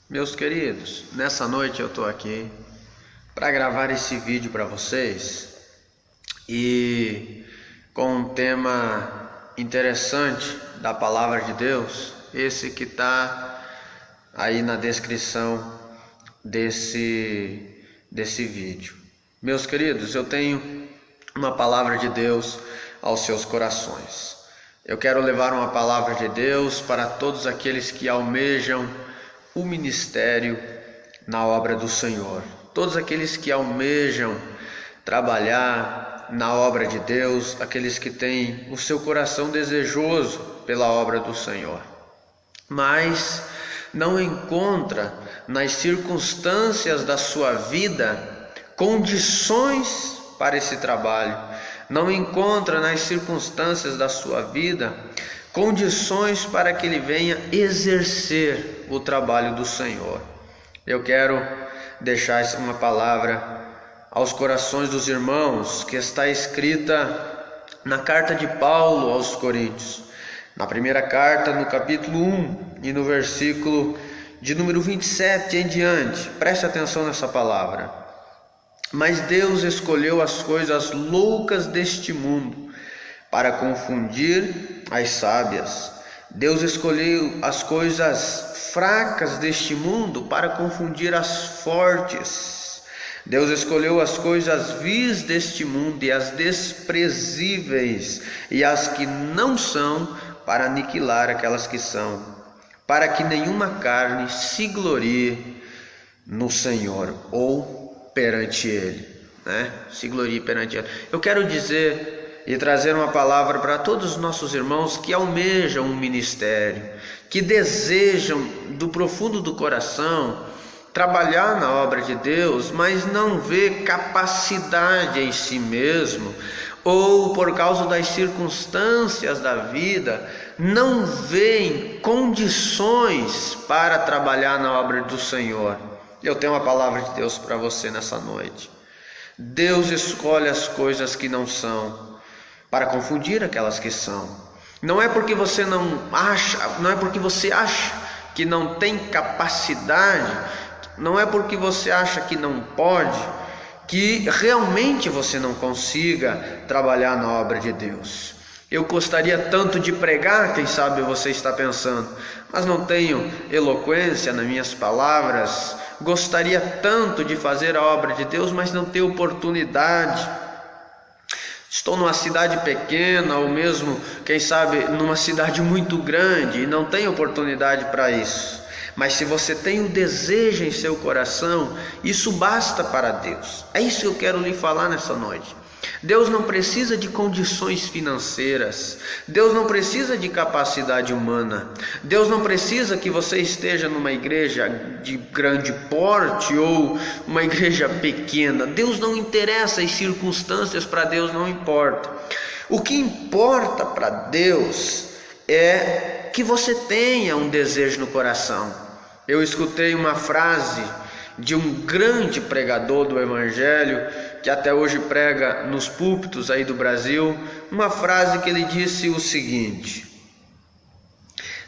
Meus queridos, nessa noite eu estou aqui para gravar esse vídeo para vocês e com um tema interessante da palavra de Deus, esse que está aí na descrição desse vídeo. Meus queridos, eu tenho uma palavra de Deus aos seus corações. Eu quero levar uma palavra de Deus para todos aqueles que almejam o ministério na obra do Senhor. Todos aqueles que almejam trabalhar na obra de Deus, aqueles que têm o seu coração desejoso pela obra do Senhor, mas não encontra nas circunstâncias da sua vida condições para esse trabalho, não encontra nas circunstâncias da sua vida condições para que ele venha exercer o trabalho do Senhor. Eu quero deixar uma palavra aos corações dos irmãos que está escrita na carta de Paulo aos Coríntios, na primeira carta, no capítulo 1 e no versículo de número 27 em diante. Preste atenção nessa palavra. Mas Deus escolheu as coisas loucas deste mundo para confundir as sábias. Deus escolheu as coisas fracas deste mundo para confundir as fortes. Deus escolheu as coisas vis deste mundo e as desprezíveis e as que não são para aniquilar aquelas que são, para que nenhuma carne se glorie no Senhor ou perante Ele, se glorie perante Ele. Eu quero dizer e trazer uma palavra para todos os nossos irmãos que almejam um ministério, que desejam do profundo do coração trabalhar na obra de Deus, mas não vê capacidade em si mesmo, ou por causa das circunstâncias da vida, não vêem condições para trabalhar na obra do Senhor. Eu tenho uma palavra de Deus para você nessa noite. Deus escolhe as coisas que não são para confundir aquelas que são. Não é porque você acha que não tem capacidade, não é porque você acha que não pode, que realmente você não consiga trabalhar na obra de Deus. Eu gostaria tanto de pregar, quem sabe você está pensando, mas não tenho eloquência nas minhas palavras. Gostaria tanto de fazer a obra de Deus, mas não tenho oportunidade. Estou numa cidade pequena, ou mesmo, quem sabe, numa cidade muito grande, e não tenho oportunidade para isso. Mas se você tem o desejo em seu coração, isso basta para Deus. É isso que eu quero lhe falar nessa noite. Deus não precisa de condições financeiras, Deus não precisa de capacidade humana, Deus não precisa que você esteja numa igreja de grande porte ou uma igreja pequena. Deus não interessa as circunstâncias, para Deus não importa. O que importa para Deus é que você tenha um desejo no coração. Eu escutei uma frase de um grande pregador do Evangelho, que até hoje prega nos púlpitos aí do Brasil, uma frase que ele disse o seguinte: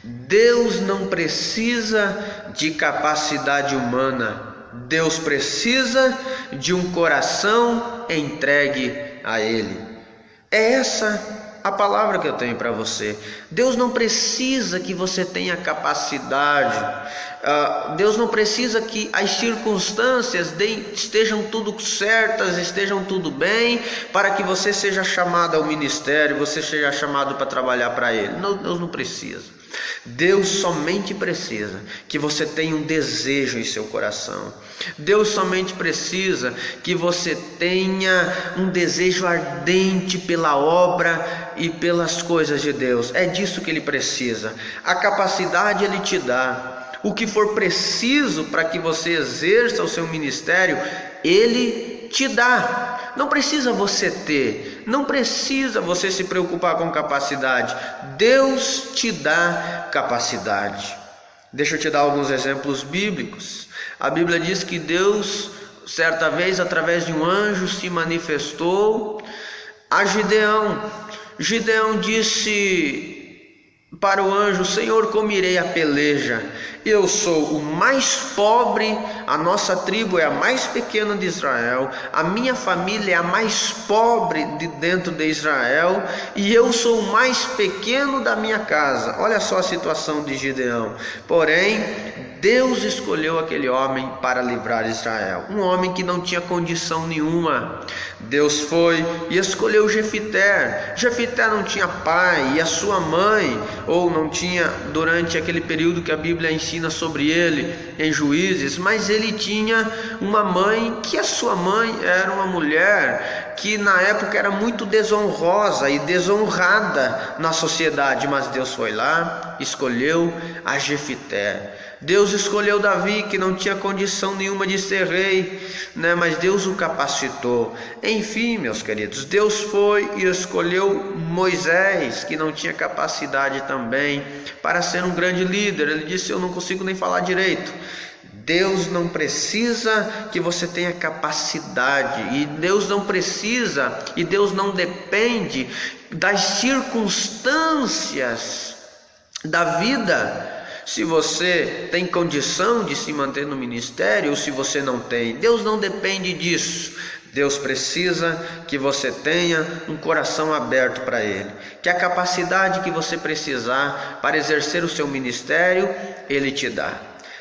Deus não precisa de capacidade humana, Deus precisa de um coração entregue a Ele. É essa a palavra que eu tenho para você. Deus não precisa que você tenha capacidade, Deus não precisa que as circunstâncias estejam tudo certas, estejam tudo bem, para que você seja chamado ao ministério, você seja chamado para trabalhar para Ele. Não, Deus não precisa. Deus somente precisa que você tenha um desejo em seu coração. Deus somente precisa que você tenha um desejo ardente pela obra e pelas coisas de Deus. É disso que Ele precisa. A capacidade Ele te dá. O que for preciso para que você exerça o seu ministério, Ele te dá. Não precisa você ter, não precisa você se preocupar com capacidade. Deus te dá capacidade. Deixa eu te dar alguns exemplos bíblicos. A Bíblia diz que Deus, certa vez, através de um anjo, se manifestou a Gideão. Gideão disse para o anjo: Senhor, como irei à peleja? Eu sou o mais pobre, a nossa tribo é a mais pequena de Israel, a minha família é a mais pobre de dentro de Israel, e eu sou o mais pequeno da minha casa. Olha só a situação de Gideão. Porém, Deus escolheu aquele homem para livrar Israel, um homem que não tinha condição nenhuma. Deus foi e escolheu Jefité. Jefité não tinha pai, e a sua mãe, ou não tinha durante aquele período que a Bíblia ensina sobre ele em Juízes, mas ele tinha uma mãe, que a sua mãe era uma mulher que na época era muito desonrosa e desonrada na sociedade, mas Deus foi lá, escolheu a Jefité. Deus escolheu Davi, que não tinha condição nenhuma de ser rei, mas Deus o capacitou. Enfim, meus queridos, Deus foi e escolheu Moisés, que não tinha capacidade também para ser um grande líder. Ele disse: eu não consigo nem falar direito. Deus não precisa que você tenha capacidade, e Deus não precisa, e Deus não depende das circunstâncias da vida. Se você tem condição de se manter no ministério ou se você não tem, Deus não depende disso. Deus precisa que você tenha um coração aberto para Ele, que a capacidade que você precisar para exercer o seu ministério, Ele te dá.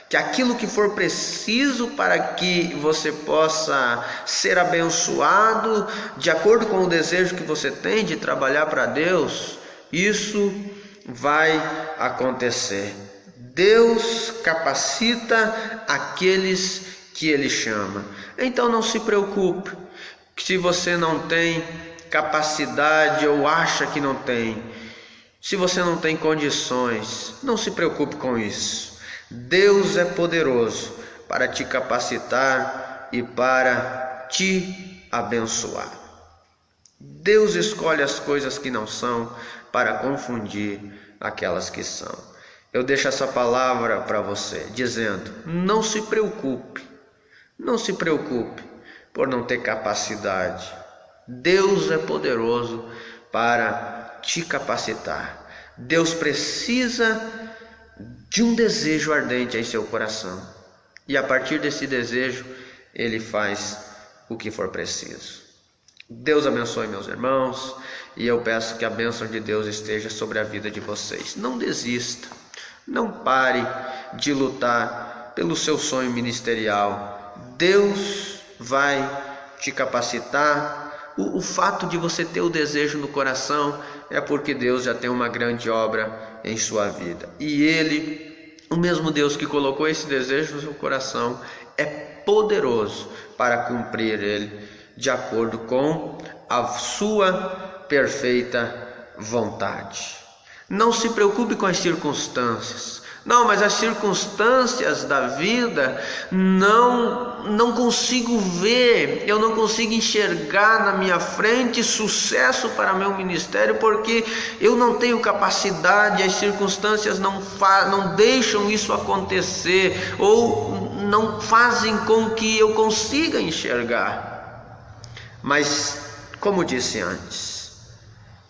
Que aquilo que for preciso para que você possa ser abençoado, de acordo com o desejo que você tem de trabalhar para Deus, isso vai acontecer. Deus capacita aqueles que Ele chama. Então não se preocupe se você não tem capacidade ou acha que não tem. Se você não tem condições, não se preocupe com isso. Deus é poderoso para te capacitar e para te abençoar. Deus escolhe as coisas que não são para confundir aquelas que são. Eu deixo essa palavra para você, dizendo: não se preocupe por não ter capacidade. Deus é poderoso para te capacitar. Deus precisa de um desejo ardente em seu coração, e a partir desse desejo Ele faz o que for preciso. Deus abençoe meus irmãos, e eu peço que a bênção de Deus esteja sobre a vida de vocês. Não desista, não pare de lutar pelo seu sonho ministerial. Deus vai te capacitar. O fato de você ter o desejo no coração é porque Deus já tem uma grande obra em sua vida. E Ele, o mesmo Deus que colocou esse desejo no seu coração, é poderoso para cumprir ele de acordo com a sua perfeita vontade. Não se preocupe com as circunstâncias. Não, mas as circunstâncias da vida não consigo ver, eu não consigo enxergar na minha frente sucesso para meu ministério, porque eu não tenho capacidade, as circunstâncias não deixam isso acontecer, ou não fazem com que eu consiga enxergar. Mas, como disse antes,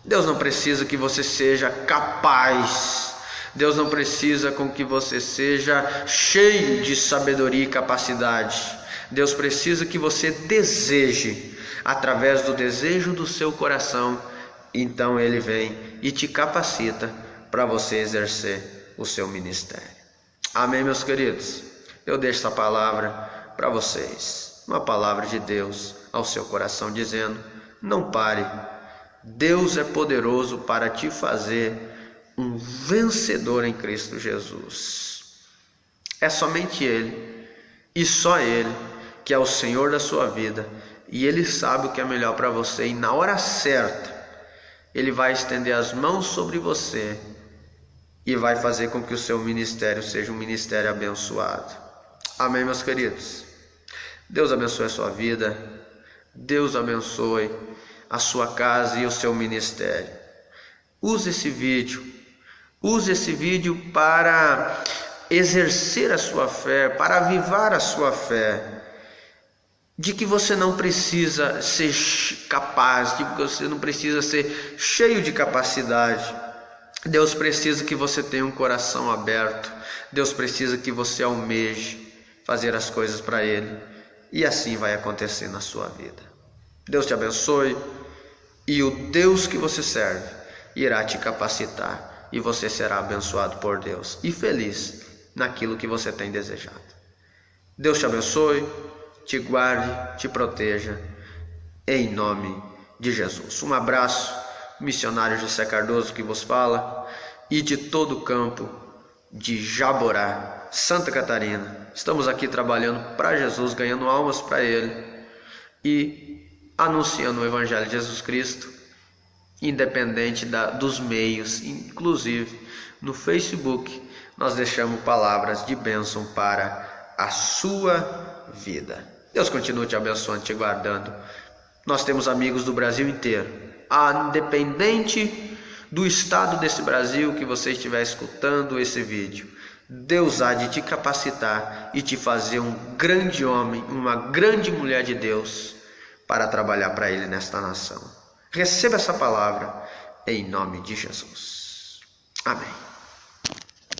Deus não precisa que você seja capaz. Deus não precisa com que você seja cheio de sabedoria e capacidade. Deus precisa que você deseje, através do desejo do seu coração. Então Ele vem e te capacita para você exercer o seu ministério. Amém, meus queridos? Eu deixo essa palavra para vocês, uma palavra de Deus ao seu coração, dizendo: não pare. Deus é poderoso para te fazer um vencedor em Cristo Jesus. É somente Ele, e só Ele, que é o Senhor da sua vida, e Ele sabe o que é melhor para você, e na hora certa Ele vai estender as mãos sobre você e vai fazer com que o seu ministério seja um ministério abençoado. Amém, meus queridos? Deus abençoe a sua vida, Deus abençoe a sua casa e o seu ministério. Use esse vídeo para exercer a sua fé, para avivar a sua fé, de que você não precisa ser capaz, de que você não precisa ser cheio de capacidade. Deus precisa que você tenha um coração aberto. Deus precisa que você almeje fazer as coisas para Ele. E assim vai acontecer na sua vida. Deus te abençoe. E o Deus que você serve irá te capacitar. E você será abençoado por Deus. E feliz naquilo que você tem desejado. Deus te abençoe, te guarde, te proteja. Em nome de Jesus. Um abraço. Missionário José Cardoso que vos fala, e de todo o campo de Jaborá, Santa Catarina. Estamos aqui trabalhando para Jesus, ganhando almas para Ele e anunciando o Evangelho de Jesus Cristo, independente dos meios. Inclusive no Facebook nós deixamos palavras de bênção para a sua vida. Deus continue te abençoando, te guardando. Nós temos amigos do Brasil inteiro. Independente do estado desse Brasil que você estiver escutando esse vídeo, Deus há de te capacitar e te fazer um grande homem, uma grande mulher de Deus para trabalhar para Ele nesta nação. Receba essa palavra em nome de Jesus. Amém.